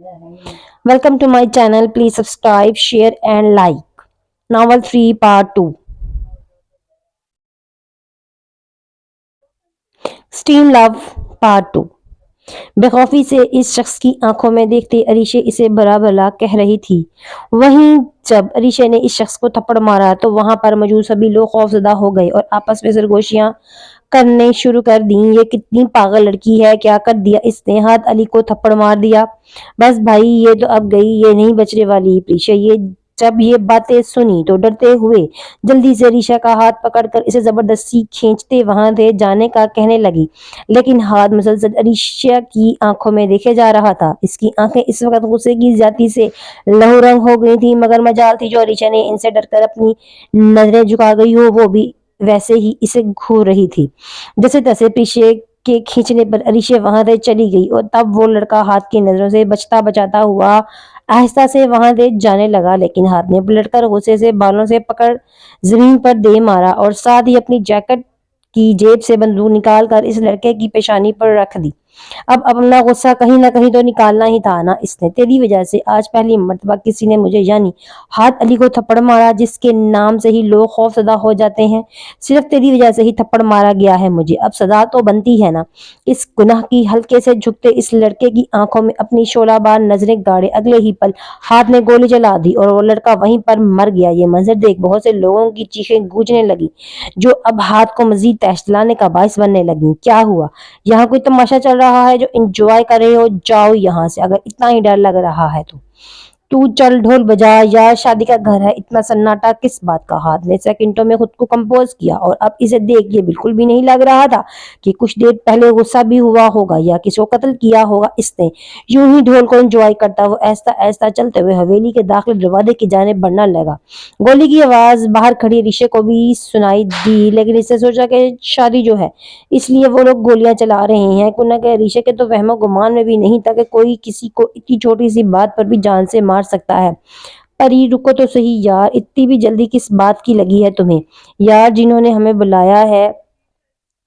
Welcome to my channel. Please subscribe, share, and like. Novel 3 Part 2. Steam Love Part 2. बेखौफी से इस शख्स की आंखों में देखते अरीशे इसे भला भला कह रही थी। वहीं जब अरीशे ने इस शख्स को थप्पड़ मारा तो वहां पर मौजूद सभी लोग खौफजदा हो गए और आपस में सरगोशियां करने शुरू कर दी। ये कितनी पागल लड़की है, क्या कर दिया इसने, हाथ अली को थप्पड़ मार दिया। बस भाई ये तो अब गई, ये नहीं बचने वाली। प्रीशा ये जब ये बातें सुनी तो डरते हुए जल्दी से रीशा का हाथ पकड़कर इसे जबरदस्ती खींचते वहां से जाने का कहने लगी, लेकिन हाथ मुसलसल अरीशा की आंखों में देखे जा रहा था। इसकी आंखें इस वक्त गुस्से की ज्यादती से लहूरंग हो गई थी, मगर मजाल थी जो अरीशा ने इनसे डरकर अपनी नजरें झुका गई हो, वो भी वैसे ही इसे घूर रही थी। जैसे तैसे पीछे के खींचने पर अरीशा वहां से चली गई और तब वो लड़का हाथ की नजरों से बचता बचाता हुआ आहिस्ता से वहां से जाने लगा, लेकिन हाथ ने पलटकर गुस्से से बालों से पकड़ जमीन पर दे मारा और साथ ही अपनी जैकेट की जेब से बंदूक निकाल कर इस लड़के की पेशानी पर रख दी। अब अपना गुस्सा कहीं ना कहीं तो निकालना ही था ना इसने। तेरी वजह से आज पहली मर्तबा किसी ने मुझे यानी हाथ अली को थप्पड़ मारा, जिसके नाम से ही लोग खौफजदा हो जाते हैं। सिर्फ तेरी वजह से ही थप्पड़ मारा गया है मुझे, अब सजा तो बनती है ना। इस गुनाह की हल्के से झुकते इस लड़के की आंखों में अपनी शोलाबार नजरें गाड़े अगले ही पल हाथ ने गोली चला दी और वो लड़का वहीं पर मर गया। ये मंजर देख बहुत से लोगों की चीखें गूंजने लगी, जो अब हाथ को मजीद तहस दिलाने का बायस बनने लगी। क्या हुआ, यहाँ कोई तमाशा चल रहा है जो एंजॉय कर रहे हो? जाओ यहाँ से, अगर इतना ही डर लग रहा है तो। तू चल ढोल बजा, यार शादी का घर है, इतना सन्नाटा किस बात का? हाथ ने सेकंडों में खुद को कंपोज किया और अब इसे देख ये बिल्कुल भी नहीं लग रहा था कि कुछ देर पहले गुस्सा भी हुआ होगा या किसी को कत्ल किया होगा इसने। यूं ही ढोल को एंजॉय करता वो ऐसा ऐसा चलते हुए हवेली के दाखिल दरवाजे की जानिब बढ़ने लगा। गोली की आवाज बाहर खड़ी ऋषि को भी सुनाई दी, लेकिन इससे सोचा कि शादी जो है इसलिए वो लोग गोलियां चला रहे हैं। कुना के ऋषि के तो वहमो गुमान में भी नहीं था कि कोई किसी को इतनी छोटी सी बात पर भी जान से मार सकता है। परी रुको तो सही यार, इतनी भी जल्दी किस बात की लगी है तुम्हें? यार जिन्होंने हमें बुलाया है,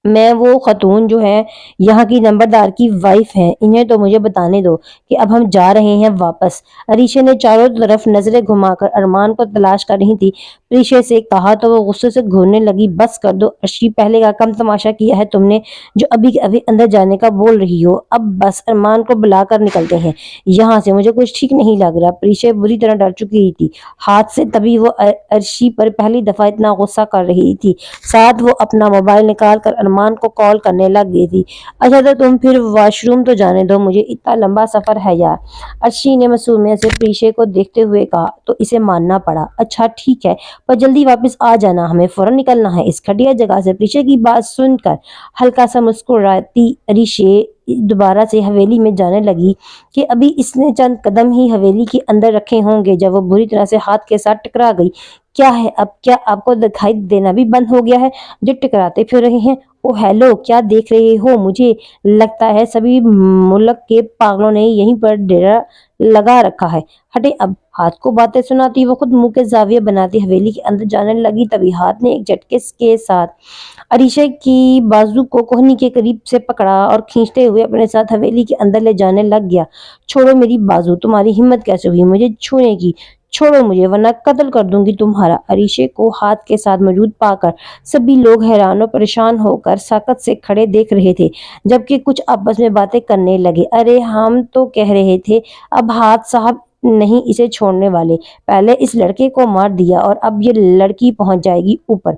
मैं वो खतून जो है यहाँ की नंबरदार की वाइफ है, इन्हें तो मुझे बताने दो कि अब हम जा रहे हैं वापस। अरीशा ने चारों तरफ नजरें घुमाकर अरमान को तलाश कर रही थी। प्रीशा से कहा तो वो गुस्से से घूरने लगी। बस कर दो अर्शी, पहले का कम तमाशा किया है तुमने जो अभी के अभी अंदर जाने का बोल रही हो। अब बस अरमान को बुलाकर निकलते हैं यहाँ से, मुझे कुछ ठीक नहीं लग रहा। प्रीशा बुरी तरह डर चुकी थी हाथ से, तभी वो अर्शी पर पहली दफा इतना गुस्सा कर रही थी। साथ वो अपना मोबाइल निकाल कर अरमान को कॉल करने लग गई थी। अच्छा तो तुम फिर वॉशरूम तो जाने दो मुझे, इतना लंबा सफर है यार, अर्शी ने मासूमियत से प्रीशे को देखते हुए कहा तो इसे मानना पड़ा। अच्छा ठीक है, पर जल्दी वापस आ जाना, हमें फौरन निकलना है इस घटिया जगह से। प्रीशे की बात सुनकर हल्का सा मुस्कुराती अरीशे दोबारा से हवेली में जाने लगी कि अभी इसने चंद कदम ही हवेली के अंदर रखे होंगे जब वो बुरी तरह से हाथ के साथ टकरा गई। क्या है अब, क्या आपको दिखाई देना भी बंद हो गया है जो टकराते फिर रहे हैं? ओ हेलो, क्या देख रहे हो? मुझे लगता है सभी मुल्क के पागलों ने यहीं पर डेरा लगा रखा है। हटे अब। हाथ को बातें सुनाती वो खुद मुंह के जाविये बनाती हवेली के अंदर जाने लगी, तभी हाथ ने एक झटके के साथ अरीशा की बाजू को कोहनी के करीब से पकड़ा और खींचते हुए अपने साथ हवेली के अंदर ले जाने लग गया। छोड़ो मेरी बाजू, तुम्हारी हिम्मत कैसे हुई मुझे छूने की? छोड़ो मुझे वरना कत्ल कर दूंगी तुम्हारा। अरीशे को हाथ के साथ मौजूद पाकर सभी लोग हैरान और परेशान होकर साकत से खड़े देख रहे थे, जबकि कुछ आपस में बातें करने लगे। अरे हम तो कह रहे थे अब हाथ साहब नहीं इसे छोड़ने वाले, पहले इस लड़के को मार दिया और अब ये लड़की पहुंच जाएगी ऊपर।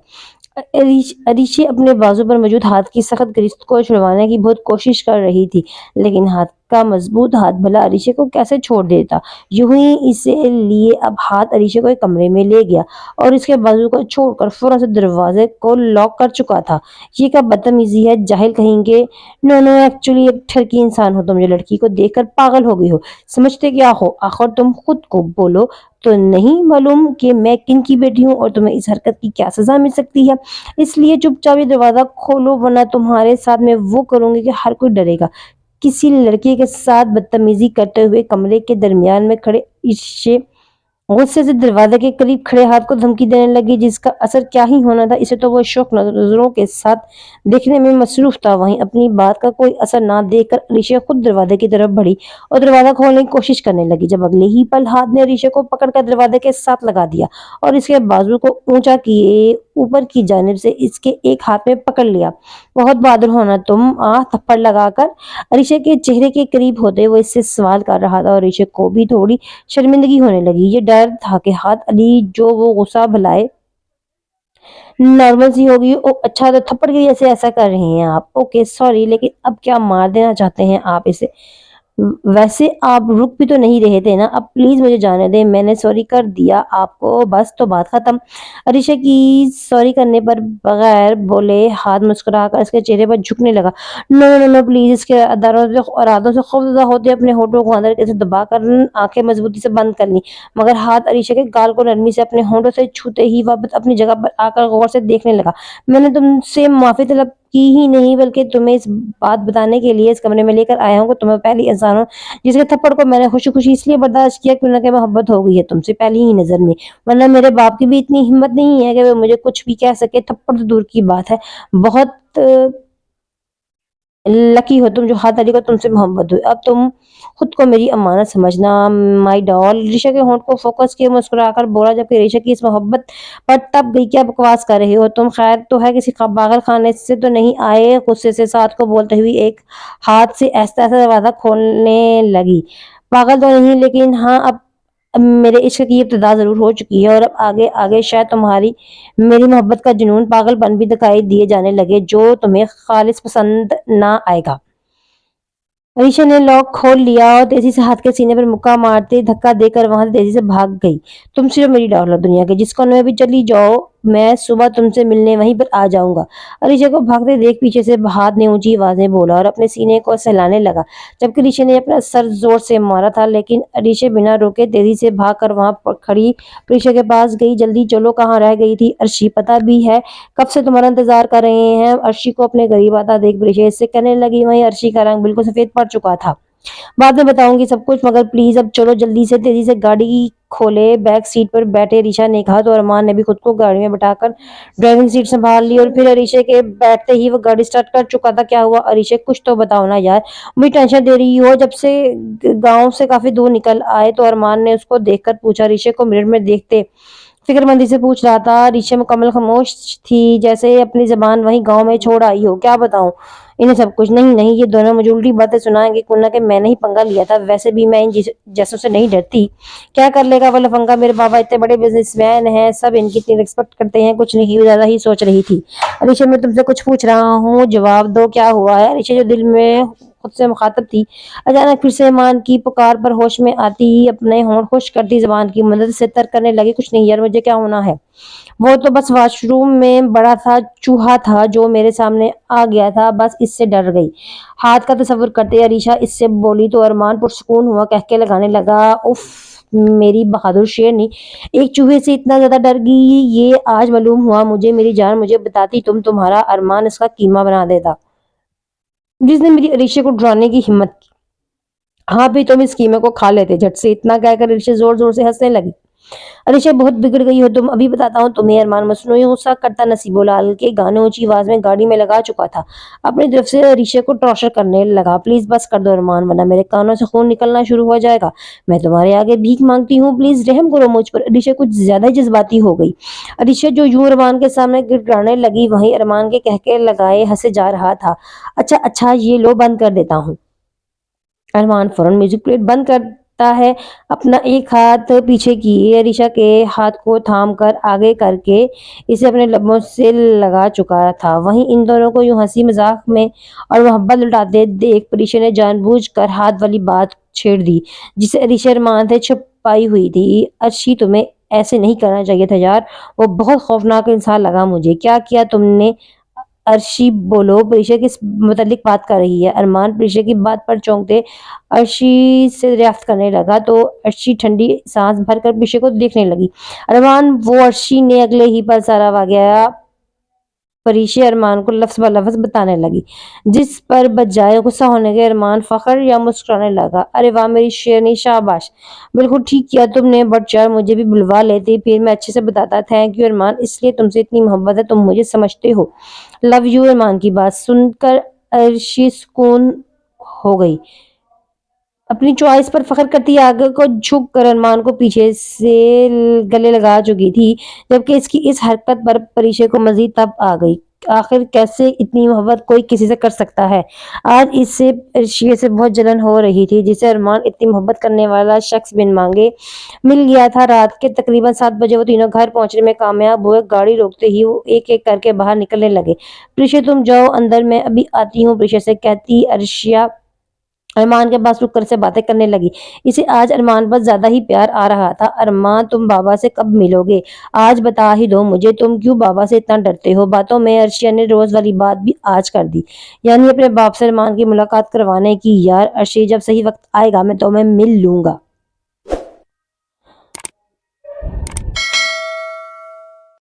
अरीशे अपने बाजू पर मौजूद हाथ की सख्त गिरफ्त को छुड़वाने की बहुत कोशिश कर रही थी, लेकिन हाथ का मजबूत हाथ भला अरीशे को कैसे छोड़ देता। यूं ही इसे लिए अब हाथ अरीशे को एक कमरे में ले गया और इसके बाजू को छोड़कर फौरन से दरवाजे को लॉक कर चुका था। ये क्या बदतमीजी है, जाहिल कहेंगे। नो नो, एक्चुअली एक ठरकी इंसान हो तुम जो लड़की को देखकर पागल हो गई हो। समझते क्या हो आखिर तुम खुद को? बोलो तो नहीं मालूम कि मैं किन की बेटी हूँ और तुम्हें इस हरकत की क्या सजा मिल सकती है? इसलिए चुपचाप ये दरवाजा खोलो वरना तुम्हारे साथ मैं वो करूंगी कि हर कोई डरेगा। किसी लड़के के साथ बदतमीजी करते हुए कमरे के दरमियान में खड़े ईशे गुस्से से दरवाजे के करीब खड़े हाथ को धमकी देने लगी, जिसका असर क्या ही होना था, इसे तो वो शौक नजरों के साथ देखने में मसरूफ था। वहीं अपनी बात का कोई असर ना देखकर अलीशा खुद दरवाजे की तरफ बढ़ी और दरवाजा खोलने की कोशिश करने लगी। जब अगले ही पल हाथ ने अलीशा को पकड़कर दरवाजे के साथ लगा दिया और इसके बाजू को ऊंचा किए ऊपर की जानिब से इसके एक हाथ में पकड़ लिया। बहुत बहादुर होना तुम, थप्पड़ लगाकर अलीशा के चेहरे के करीब होते वो इससे सवाल कर रहा था और अलीशा को भी थोड़ी शर्मिंदगी होने लगी। ये डर था कि हाथ अली जो वो गुस्सा भलाए नॉर्मल सी होगी। ओ अच्छा, तो थप्पड़ की वजह से ऐसा कर रही हैं आप? ओके सॉरी, लेकिन अब क्या मार देना चाहते हैं आप इसे? वैसे आप रुक भी तो नहीं रहे थे ना, अब प्लीज मुझे जाने दें, मैंने सॉरी कर दिया आपको, बस तो बात खत्म। अरीशा की सॉरी करने पर बगैर बोले हाथ मुस्कुराकर इसके चेहरे पर झुकने लगा। नो नो नो प्लीज, इसके इरादों से खौफजदा होते अपने होठों को अंदर कैसे दबाकर आंखें मजबूती से बंद कर ली, मगर हाथ अरीशा के गाल को नरमी से अपने होठों से छूते ही वापस अपनी जगह पर आकर गौर से देखने लगा। मैंने तुमसे माफी तलब की ही नहीं, बल्कि तुम्हें इस बात बताने के लिए इस कमरे में लेकर आया हूँ कि तुम्हें पहली इंसान हो जिसके थप्पड़ को मैंने खुशी खुशी इसलिए बर्दाश्त किया क्यों ना कि मोहब्बत हो गई है तुमसे पहली ही नजर में। वरना मेरे बाप की भी इतनी हिम्मत नहीं है कि वो मुझे कुछ भी कह सके, थप्पड़ तो दूर की बात है। बहुत लकी हो तुम जो हाथ अली को तुमसे मोहब्बत हुई। अब तुम खुद को मेरी अमानत समझना माई डॉल। ऋषा के होंठ को फोकस किए मुस्कुराकर बोला, जबकि ऋषा की इस मोहब्बत पर तब गई। क्या बकवास कर रही हो तुम? खैर तो है, किसी पागल खाने से तो नहीं आए? गुस्से से साथ को बोलते हुए एक हाथ से ऐसा ऐसा दरवाजा खोलने लगी। पागल तो नहीं, लेकिन हाँ अब मेरे इश्क की इब्तिदा जरूर हो चुकी है और अब आगे आगे शायद तुम्हारी मेरी मोहब्बत का जुनून पागलपन भी दिखाई दिए जाने लगे, जो तुम्हें खालिस पसंद ना आएगा। अलीशा ने लॉक खोल लिया और तेजी से हाथ के सीने पर मुक्का मारते धक्का देकर वहां से तेजी से भाग गई। तुम सिर्फ मेरी डॉलर दुनिया के जिस कोने में भी चली जाओ, मैं सुबह तुमसे मिलने वहीं पर आ जाऊंगा। अलीशा को भागते देख पीछे से हाथ ने ऊंची आवाजें बोला और अपने सीने को सहलाने लगा, जबकि अलीशा ने अपना सर जोर से मारा था। लेकिन अलीशा बिना रोके तेजी से भाग कर वहां पर खड़ी प्रीशा के पास गई। जल्दी चलो, कहाँ रह गई थी अर्शी? पता भी है कब से तुम्हारा इंतजार कर रहे हैं। अर्शी को अपने करीब आता देख प्रीशा इससे कहने लगी। वहीं अर्शी का रंग बिल्कुल सफेद पड़ चुका था। बाद में बताऊंगी सब कुछ, मगर प्लीज अब चलो जल्दी से। तेजी से गाड़ी खोले बैक सीट पर बैठे ऋषा ने कहा तो अरमान ने भी खुद को गाड़ी में बैठाकर ड्राइविंग सीट संभाल ली और फिर अरीशा के बैठते ही वो गाड़ी स्टार्ट कर चुका था। क्या हुआ अरीशा, कुछ तो बताओ ना यार, मुझे टेंशन दे रही हो। जब से गांव से काफी दूर निकल आए तो अरमान ने उसको देखकर पूछा। ऋषि को मिरर में देखते फिक्रमंदी से पूछ रहा था। ऋषि मुकम्मल खामोश थी, जैसे अपनी जबान वहीं गांव में छोड़ आई हो। क्या बताऊं इन्हें सब कुछ? नहीं नहीं, ये दोनों मुझे उल्टी बातें सुनाएंगे, कुल ना कि मैंने ही पंगा लिया था। वैसे भी मैं इन जैसों से नहीं डरती। क्या कर लेगा वो लफंगा? मेरे बाबा इतने बड़े बिजनेसमैन हैं, सब इनकी इतनी रिस्पेक्ट करते हैं। कुछ नहीं, ज्यादा ही सोच रही थी। ऋषि, मैं तुमसे कुछ पूछ रहा हूँ, जवाब दो, क्या हुआ है? ऋषि जो दिल में खुद से मुखातब थी, अचानक फिर से ईमान की पुकार पर होश में आती ही अपने होंठ खुश्क करती जबान की मदद से तर्क करने लगी। कुछ नहीं यार, मुझे क्या होना है? वो तो बस वॉशरूम में बड़ा था चूहा था जो मेरे सामने आ गया था, बस इससे डर गई। हाथ का तस्वुर करते अरीशा इससे बोली तो अरमान पुरसुकून हुआ, कह के लगाने लगा, उफ मेरी बहादुर शेरनी, एक चूहे से इतना ज्यादा डर गई, ये आज मालूम हुआ मुझे। मेरी जान, मुझे बताती तुम्हारा अरमान इसका कीमा बना देता जिसने मेरी अरीशा को डराने की हिम्मत की। हाँ भी तुम इस कीमे को खा लेते झट से। इतना कहकर अरीशा जोर जोर से हंसने लगी। अलीशा, बहुत बिगड़ गई हो तुम, अभी बताता हूँ तुम्हें। अरमान मसनूई गुस्सा करता नसीबो लाल के गाने ऊंची आवाज में गाड़ी में लगा चुका था। अपनी तरफ से अलीशा को टॉर्चर करने लगा। प्लीज बस कर दो अरमान, वरना मेरे कानों से खून निकलना शुरू हो जाएगा। मैं तुम्हारे आगे भीख मांगती हूँ, प्लीज रहम करो मुझ पर। अलीशा कुछ ज्यादा ही जज्बाती हो गई। अलीशा जो यूं अरमान के सामने गिड़गिड़ाने लगी, वहीं अरमान के कहके लगाए हंसे जा रहा था। अच्छा अच्छा, ये लो, बंद कर देता हूँ। अरमान फौरन म्यूजिक प्लेट बंद करता है, अपना एक हाथ पीछे किए अरीशा के हाथ को थाम कर आगे करके इसे अपने लबों से लगा चुका था। वहीं इन दोनों को यूं हंसी मजाक में और मोहब्बत लुटाते देख अरीशा ने जानबूझकर हाथ वाली बात छेड़ दी, जिसे अरीशा अरमान से छुपाई हुई थी। अर्शी, तुम्हें ऐसे नहीं करना चाहिए था यार, वो बहुत खौफनाक इंसान लगा मुझे। क्या किया तुमने? अर्शी बोलो, प्रीशा किस मुतालिक बात कर रही है? अरमान प्रीशा की बात पर चौंकते अर्शी से दरियाफ्त करने लगा तो अर्शी ठंडी सांस भरकर प्रीशा को देखने लगी। अरमान, वो अर्शी ने अगले ही पल सारा वाकया परिशे अरमान को लफ्ज ब लफ्ज बताने लगी, जिस पर बजाय गुस्सा होने के अरमान फखर या मुस्कुराने लगा। अरे वाह मेरी शेरनी, शाबाश, बिल्कुल ठीक किया तुमने, बट यार मुझे भी बुलवा लेती, फिर मैं अच्छे से बताता। थैंक यू अरमान, इसलिए तुमसे इतनी मोहब्बत है, तुम मुझे समझते हो। लव यू अरमान की बात सुनकर अर्शी सुकून हो गई। अपनी चॉइस पर फख्र करती आगे को झुक कर अरमान को पीछे से गले लगा चुकी थी, जबकि इसकी इस हरकत पर परिशे को मजीद तब आ गई। आखिर कैसे इतनी मोहब्बत कोई किसी से कर सकता है। आज इससे अर्शिया से बहुत जलन हो रही थी, जिसे अरमान इतनी मोहब्बत करने वाला शख्स बिन मांगे मिल गया था। रात के तकरीबन 7 बजे वो तीनों घर पहुंचने में कामयाब हुए। गाड़ी रोकते ही वो एक एक करके बाहर निकलने लगे। प्रीशा तुम जाओ अंदर, मैं अभी आती हूँ, प्रीशा से कहती अर्शिया अरमान के पास रुक कर से बातें करने लगी। इसे आज अरमान पर ज्यादा ही प्यार आ रहा था। अरमान तुम बाबा से कब मिलोगे? आज बता ही दो मुझे, तुम क्यों बाबा से इतना डरते हो? बातों में अर्शिया ने रोज वाली बात भी आज कर दी, यानी अपने बाप से अरमान की मुलाकात करवाने की। यार अर्शी, जब सही वक्त आएगा मैं तुम्हें मिल लूंगा।